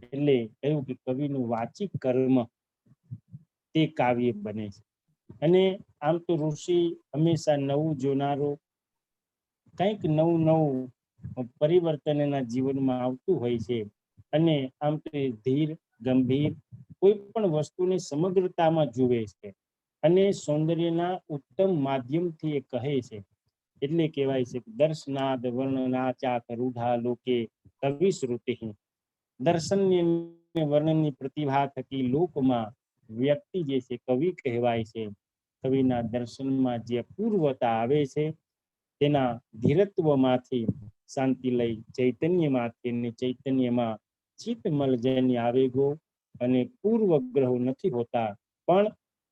C: એટલે કહ્યું કે કવિનું વાચિક કર્મ તે કાવ્ય બને છે. અને આમ તો ઋષિ હંમેશા નવું જોનારો, કંઈક નવું પરિવર્તન એના જીવનમાં આવતું હોય છે. અને આમ તો ધીર ગંભીર કોઈ પણ વસ્તુને સમગ્રતામાં જુએ છે અને સૌંદર્યના ઉત્તમ માધ્યમથી એ કહે છે. એટલે કહેવાય છે દર્શનાદ વર્ણનાચાત રૂઢા લોકે કવિ શ્રુતિ. દર્શનની વર્ણનની પ્રતિભા થકી લોકમાં વ્યક્તિ જે છે કવિ કહેવાય છે. કવિના દર્શનમાં જે અપૂર્વતા આવે છે તેના ધીરત્વમાંથી શાંતિ લઈ ચૈતન્યમાંથી ચૈતન્યમાં ચિત્તમલજન્ય આવેગો અને પૂર્વગ્રહો નથી હોતા, પણ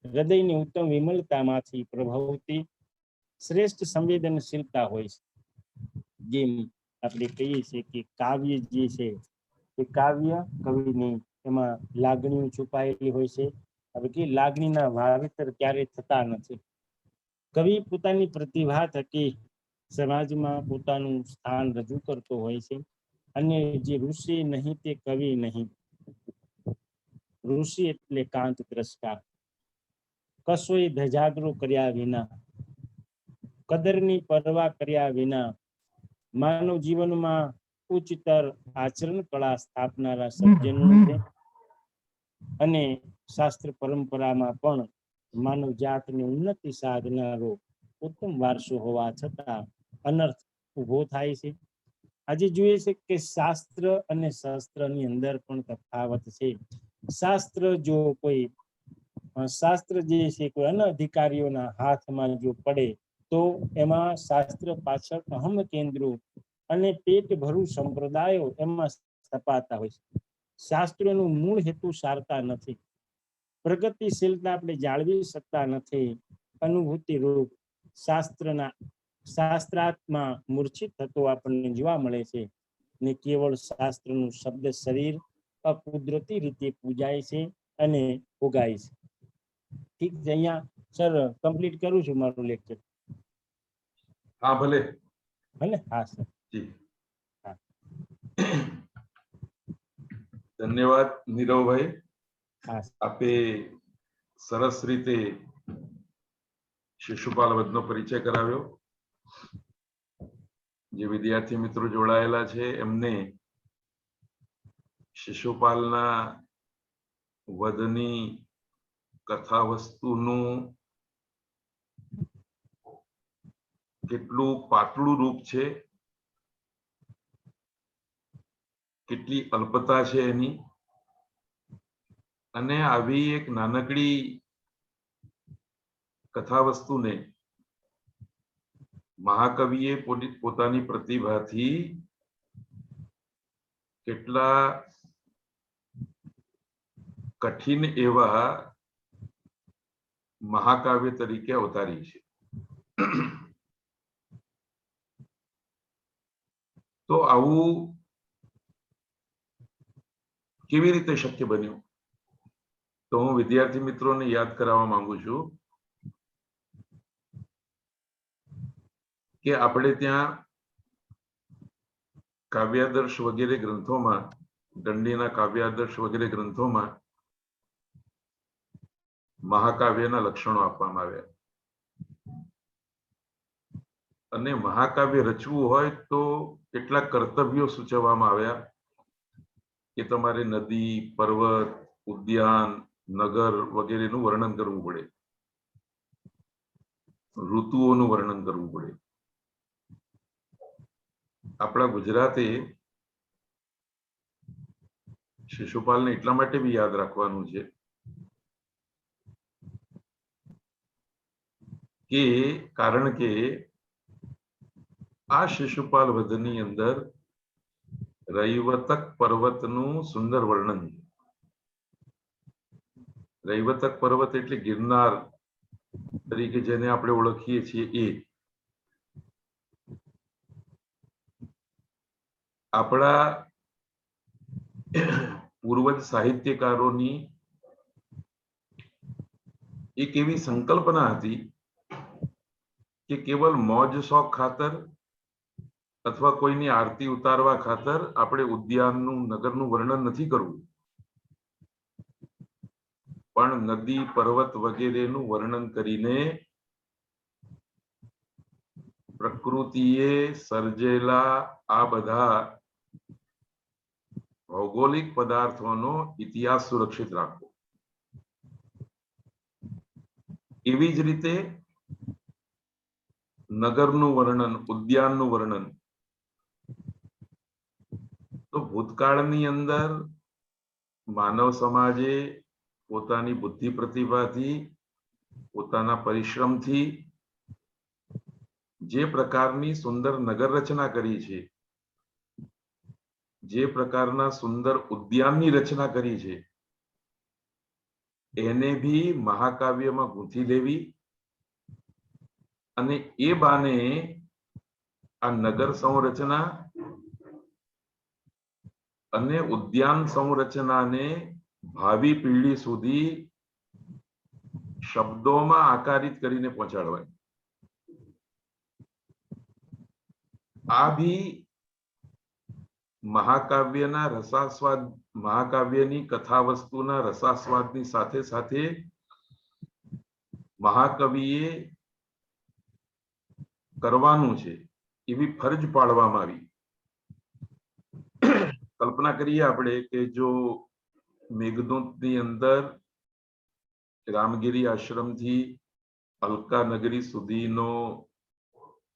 C: હૃદયની ઉત્તમ વિમલતામાંથી પ્રભાવતી શ્રેષ્ઠ સંવેદનશીલતા હોય છે. જેમ આપણે કહીએ છીએ કે કાવ્ય જે છે એ કાવ્ય કવિની એમાં લાગણીઓ છુપાયેલી હોય છે. હવે કે લાગણીના વાવેતર ક્યારે થતા નથી. કવિ પોતાની પ્રતિભા થકી સમાજમાં પોતાનું સ્થાન રજૂ કરતો હોય છે. અને જે ઋષિ નહીં તે કવિ નહીં. ઋષિ એટલે કાંત દ્રષ્ટા, કશોય ધજાગરો કર્યા વિના, કદરની પરવા કર્યા વિના માનવ જીવનમાં ઉચ્ચતર આચરણ કળા સ્થાપનારા સજ્જનો છે. અને શાસ્ત્ર પરંપરામાં પણ માનવ જાતની ઉન્નતિ સાધનારો ઉત્તમ વારસો હોવા છતાં અનર્થ ઉભો થાય છે. આજે જોઈએ છે કે શાસ્ત્ર અને શસ્ત્રની અંદર પણ તફાવત છે. શાસ્ત્ર જો કોઈ શાસ્ત્ર જે છે કોઈ અનઅધિકારીઓના હાથમાં જો પડે તો એમાં શાસ્ત્ર પાછળ અહમ કેન્દ્રો અને પેટ ભરું સંપ્રદાયો એમાં સ્થપાતા હોય છે. શાસ્ત્રોનું મૂળ હેતુ સારતા નથી. પ્રગતિશીલતા આપણે જાળવી શકતા નથી. અનુભૂતિ રૂપ શાસ્ત્રાત્મા મૂર્છિત થતો આપણને જોવા મળે છે. ને કેવળ શાસ્ત્રનું શબ્દ શરીર અકુદરતી રીતે પૂજાય છે અને ઉગાય છે. ઠીક છે, અહીંયા સર કમ્પ્લીટ કરું છું મારું લેક્ચર.
A: હા ભલે.
C: ભલે. હા સર.
A: જી.
C: હા.
A: ધન્યવાદ નીરવભાઈ.
C: હા.
A: આપે સરસ રીતે શિશુપાલ વધનો પરિચય કરાવ્યો. જે વિદ્યાર્થી મિત્રો જોડાયેલા છે એમને શિશુપાલના વધની કથા વસ્તુનું કેટલું પાતળું રૂપ છે, કેટલી અલ્પતા છે એની, અને આવી એક નાનકડી કથા વસ્તુને મહાકવિએ પોતાની પ્રતિભાથી કેટલા કઠિન એવા મહાકાવ્ય તરીકે અવતારી છે. તો આવું કેવી રીતે શક્ય બન્યું? તો હું વિદ્યાર્થી મિત્રોને યાદ કરાવવા માંગુ છું કે આપણે ત્યાં કાવ્યાદર્શ વગેરે ગ્રંથોમાં, દંડીના કાવ્યાદર્શ વગેરે ગ્રંથોમાં મહાકાવ્યના લક્ષણો આપવામાં આવ્યા. અને મહાકાવ્ય રચવું હોય તો કેટલાક કર્તવ્યો સૂચવવામાં આવ્યા કે તમારે નદી, પર્વત, ઉદ્યાન, નગર વગેરેનું વર્ણન કરવું પડે, ઋતુઓનું વર્ણન કરવું પડે. આપણા ગુજરાતે શિશુપાલને એટલા માટે બી યાદ રાખવાનું છે કે કારણ કે આ શિશુપાલ વધની અંદર રૈવતક પર્વતનું સુંદર વર્ણન છે. રૈવતક પર્વત એટલે ગિરનાર તરીકે જેને આપણે ઓળખીએ છીએ એ. આપણા પૂર્વજ સાહિત્યકારોની એક એવી સંકલ્પના હતી કે કેવલ મોજ શોખ ખાતર અથવા કોઈની આરતી ઉતારવા ખાતર આપણે ઉદ્યાનનું, નગરનું વર્ણન નથી કરવું, પણ નદી, પર્વત વગેરેનું વર્ણન કરીને પ્રકૃતિએ સર્જેલા આ બધા ભૌગોલિક પદાર્થોનો ઇતિહાસ સુરક્ષિત રાખવો. એવી જ રીતે નગરનું વર્ણન, ઉદ્યાનનું વર્ણન. તો ભૂતકાળની અંદર માનવ સમાજે પોતાની બુદ્ધિ પ્રતિભાથી, પોતાના પરિશ્રમથી જે પ્રકારની સુંદર નગર રચના કરી છે, જે પ્રકારના સુંદર ઉદ્યાનની રચના કરી છે, એને ભી મહાકાવ્યમાં ગૂંથી લેવી અને એ બાને આ નગર સંરચના અને ઉદ્યાન સંરચનાને ભાવિ પેઢી સુધી શબ્દોમાં આકારિત કરીને પહોંચાડવાની. આ ભી મહાકાવ્યના રસાસ્વાદ, મહાકાવ્યની કથા વસ્તુના રસાસ્વાદની સાથે સાથે મહાકવિએ કરવાનું છે એવી ફરજ પાડવામાં આવી. કલ્પના કરીએ આપણે કે જો મેઘદૂતની અંદર રામગીરી આશ્રમથી અલકા નગરી સુધીનો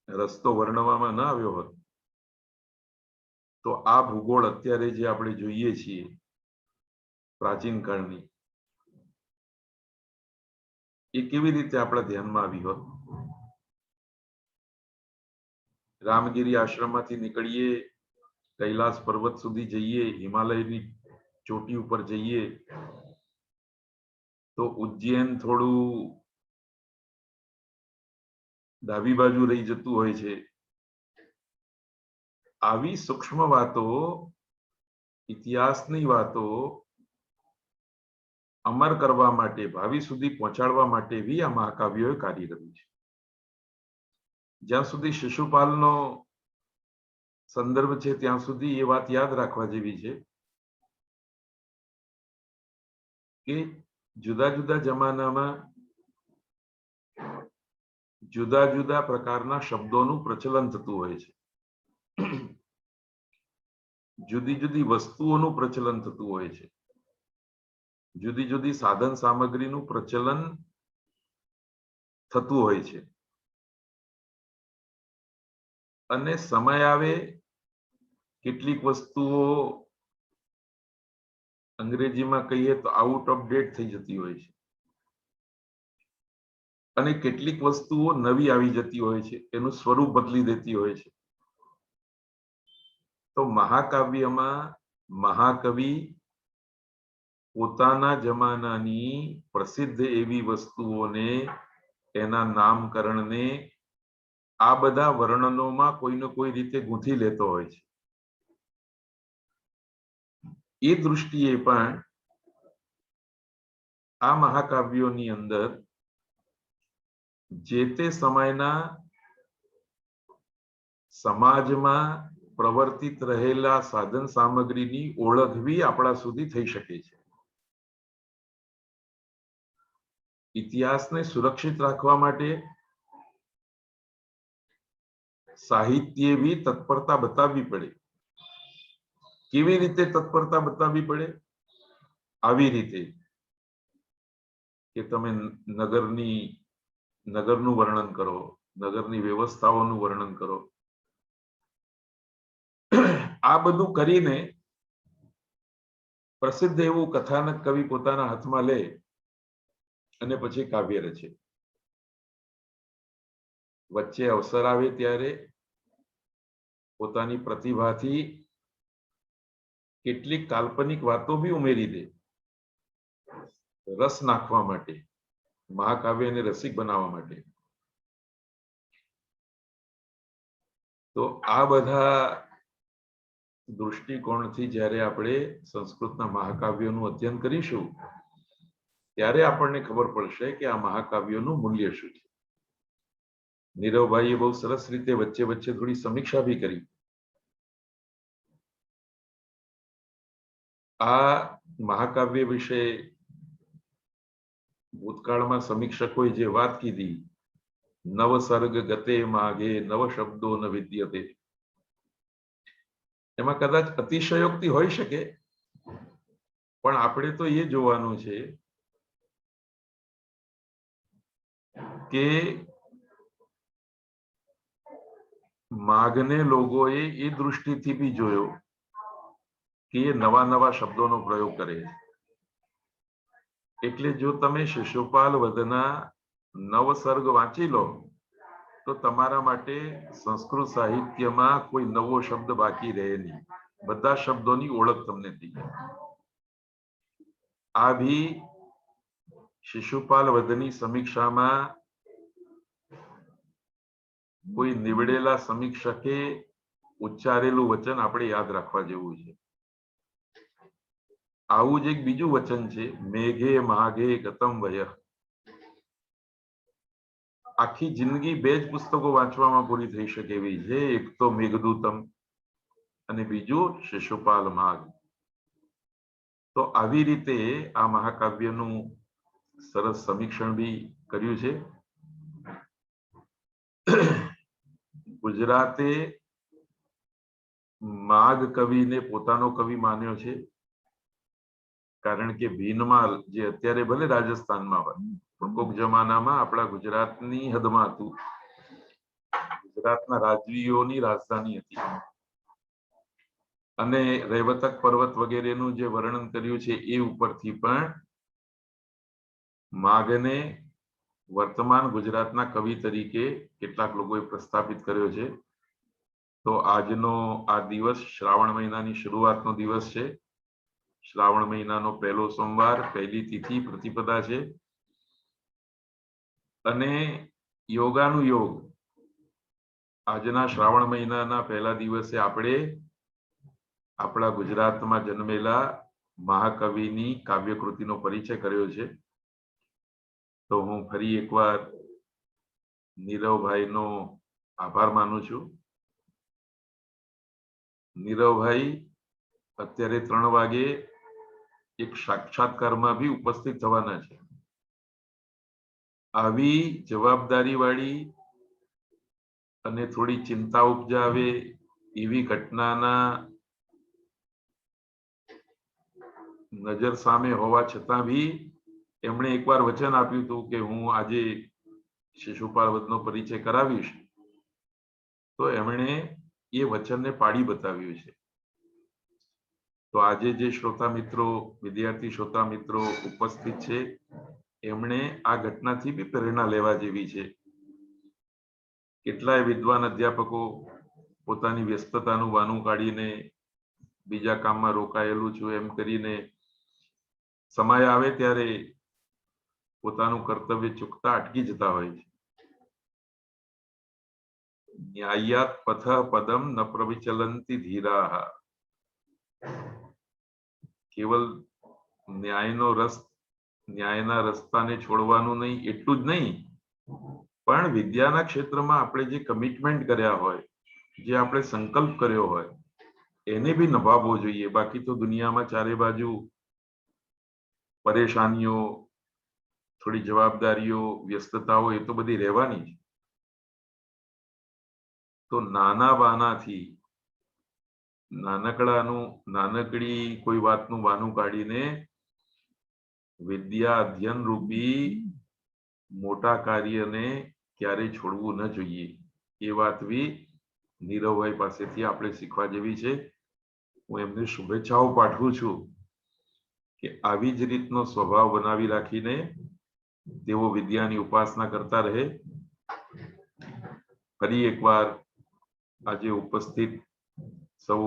A: રસ્તો વર્ણવવામાં ન આવ્યો હોત તો આ ભૂગોળ અત્યારે જે આપણે જોઈએ છીએ પ્રાચીન કાળની, એ કેવી રીતે આપણા ધ્યાનમાં આવી હોત? રામગીરી આશ્રમમાંથી નીકળીએ, કૈલાસ પર્વત સુધી જઈએ, હિમાલયની ચોટી ઉપર જઈએ તો ઉજ્જૈન થોડું ડાબી બાજુ રહી જતું હોય છે. આવી સૂક્ષ્મ વાતો, ઇતિહાસની વાતો અમર કરવા માટે, ભાવિ સુધી પહોંચાડવા માટે બી આ મહાકાવ્યોએ કાર્ય કર્યું છે. જ્યાં સુધી શિશુપાલનો સંદર્ભ છે ત્યાં સુધી એ વાત યાદ રાખવા જેવી છે કે જુદા જુદા જમાનામાં જુદા જુદા પ્રકારના શબ્દોનું પ્રચલન થતું હોય છે, જુદી જુદી વસ્તુઓનું પ્રચલન થતું હોય છે, જુદી જુદી સાધન સામગ્રીનું પ્રચલન થતું હોય છે. અને સમય આવે કેટલીક વસ્તુઓ અંગ્રેજીમાં કહીએ તો આઉટ ઓફ ડેટ થઈ જતી હોય છે અને કેટલીક વસ્તુઓ નવી આવી જતી હોય છે, એનું સ્વરૂપ બદલી દેતી હોય છે. તો મહાકાવ્યમાં મહાકવિ પોતાના જમાનાની પ્રસિદ્ધ એવી વસ્તુઓને, એના નામકરણને આ બધા વર્ણનોમાં કોઈને કોઈ રીતે ગૂંથી લેતો હોય છે. એ દૃષ્ટિએ પણ આ મહાકાવ્યોની અંદર જે તે સમયના સમાજમાં પ્રવર્તિત રહેલા સાધન સામગ્રીની ઓળખ બી આપણા સુધી થઈ શકે છે. ઇતિહાસને સુરક્ષિત રાખવા માટે સાહિત્યે બી તત્પરતા બતાવવી પડે. કેવી રીતે તત્પરતા બતાવવી પડે? આવી રીતે કે તમે નગરનું વર્ણન કરો, નગરની વ્યવસ્થાઓનું વર્ણન કરો. આ બધું કરીને પ્રસિદ્ધ એવું કથાનક કવિ પોતાના હાથમાં લે અને પછી કાવ્ય રચે. વચ્ચે અવસર આવે ત્યારે પોતાની પ્રતિભાથી કેટલીક કાલ્પનિક વાતો બી ઉમેરી દે, રસ નાખવા માટે, મહાકાવ્યને રસિક બનાવવા માટે. તો આ બધા દૃષ્ટિકોણથી જ્યારે આપણે સંસ્કૃતના મહાકાવ્યોનું અધ્યયન કરીશું ત્યારે આપણને ખબર પડશે કે આ મહાકાવ્યોનું મૂલ્ય શું છે. નીરવભાઈએ બહુ સરસ રીતે વચ્ચે વચ્ચે થોડી સમીક્ષા બી કરી. આ મહાકાવ્ય વિશે ભૂતકાળમાં સમીક્ષકોએ જે વાત કીધી, નવ સર્ગ ગતે માગે નવ શબ્દો ન વિદ્યતે, એમાં કદાચ અતિશયોક્તિ હોઈ શકે, પણ આપણે તો એ જોવાનું છે કે માગને લોકોએ એ દૃષ્ટિથી બી જોયો કે એ નવા નવા શબ્દોનો પ્રયોગ કરે છે. એટલે જો તમે શિશુપાલ વધના નવ સર્ગ વાંચી લો તો તમારા માટે સંસ્કૃત સાહિત્યમાં કોઈ નવો શબ્દ બાકી રહે નહીં. બધા શબ્દોની ઓળખ તમને થઈ જાય. આ ભી શિશુપાલ વધની સમીક્ષામાં કોઈ નિવડેલા સમીક્ષકે ઉચ્ચારેલું વચન આપણે યાદ રાખવા જેવું છે. આવું જ એક બીજું વચન છે, મેઘે માઘે ગતમ વય. આખી જિંદગી બે જ પુસ્તકો વાંચવામાં પૂરી થઈ શકે એવી છે. એક તો મેઘદૂતમ અને બીજું શિશુપાલ માઘ. તો આવી રીતે આ મહાકાવ્યનું સરસ સમીક્ષણ બી કર્યું છે. ગુજરાતે માઘ કવિને પોતાનો કવિ માન્યો છે, કારણ કે ભીનમાલ જે અત્યારે ભલે રાજસ્થાનમાં હોય પણ કોક જમાનામાં આપણા ગુજરાતની હદમાં હતું. ગુજરાતના રાજવીઓની રાજધાની હતી અને રૈવતક પર્વત વગેરેનું જે વર્ણન કર્યું છે એ ઉપરથી પણ માઘને વર્તમાન ગુજરાતના કવિ તરીકે કેટલાક લોકોએ પ્રસ્થાપિત કર્યો છે. તો આજનો આ દિવસ શ્રાવણ મહિનાની શરૂઆતનો દિવસ છે. શ્રાવણ મહિનાનો પહેલો સોમવાર, પહેલી તિથિ પ્રતિપદા છે અને યોગાનુયોગ આજના શ્રાવણ મહિનાના પહેલા દિવસે આપણે આપણા ગુજરાતમાં જન્મેલા મહાકવિની કાવ્યકૃતિનો પરિચય કર્યો છે. તો હું ફરી એકવાર નીરવભાઈનો આભાર માનું છું. નીરવભાઈ અત્યારે 3 વાગે એક સાક્ષાત્કારમાં બી ઉપસ્થિત થવાના છે. આવી જવાબદારી વાળી અને થોડી ચિંતા ઉપજાવે એવી ઘટનાના નજર સામે હોવા છતાં બી એમણે એકવાર વચન આપ્યું હતું કે હું આજે શિશુપાલ વધનો પરિચય કરાવીશ તો એમણે એ વચનને પાડી બતાવ્યું છે. તો આજે જે શ્રોતા મિત્રો, વિદ્યાર્થી શ્રોતા મિત્રો ઉપસ્થિત છે, એમણે આ ઘટનાથી બી પ્રેરણા લેવા જેવી છે. કેટલાય વિદ્વાન અધ્યાપકો પોતાની વ્યસ્તતાનું બહાનું કાઢીને બીજા કામમાં રોકાયેલું છું એમ કરીને સમય આવે ત્યારે પોતાનું કર્તવ્ય ચૂકતા અટકી જતા હોય છે. ન્યાયાત પથ પદમ ન પ્રવિચલંતિ ધીરાહ. કેવલ ન્યાયના રસ્તાને છોડવાનું નહીં, એટલું જ નહીં, પણ વિદ્યાના ક્ષેત્રમાં આપણે જે કમિટમેન્ટ કર્યા હોય, જે આપણે સંકલ્પ કર્યો હોય, એને બી નિભાવવો જોઈએ. બાકી તો દુનિયામાં ચારે બાજુ પરેશાનીઓ, થોડી જવાબદારીઓ, વ્યસ્તતાઓ એ તો બધી રહેવાની જ. તો નાના બાનાથી, નાનકડી કોઈ વાતનું બહાનું કાઢીને વિદ્યા અધ્યયન રૂપી મોટા કાર્યને ક્યારેય છોડવું ન જોઈએ. એ વાત બી નીરવભાઈ પાસેથી આપણે શીખવા જેવી છે. હું એમને શુભેચ્છાઓ પાઠવું છું કે આવી જ રીતનો સ્વભાવ બનાવી રાખીને તેઓ વિદ્યાની ઉપાસના કરતા રહે. ફરી એકવાર આજે ઉપસ્થિત સૌ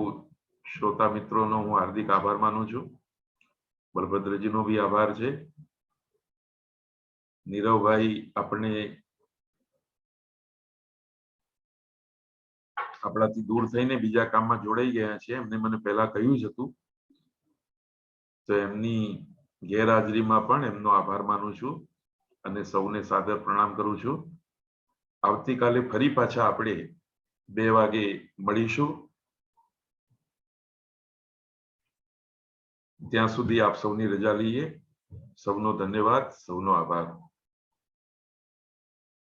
A: શ્રોતા મિત્રોનો હું હાર્દિક આભાર માનું છું. બળભદ્રજીનો બી આભાર છે. નીરવભાઈ આપણે આપણાથી દૂર થઈને બીજા કામમાં જોડાઈ ગયા છે, એમને મને પહેલા કહ્યું જ હતું. તો એમની ગેરહાજરીમાં પણ એમનો આભાર માનું છું અને સૌને સાદર પ્રણામ કરું છું. આવતીકાલે ફરી પાછા આપણે 2 વાગે મળીશું. ત્યાં સુધી આપ સૌની રજા લઈએ. સૌનો ધન્યવાદ, સૌનો આભાર.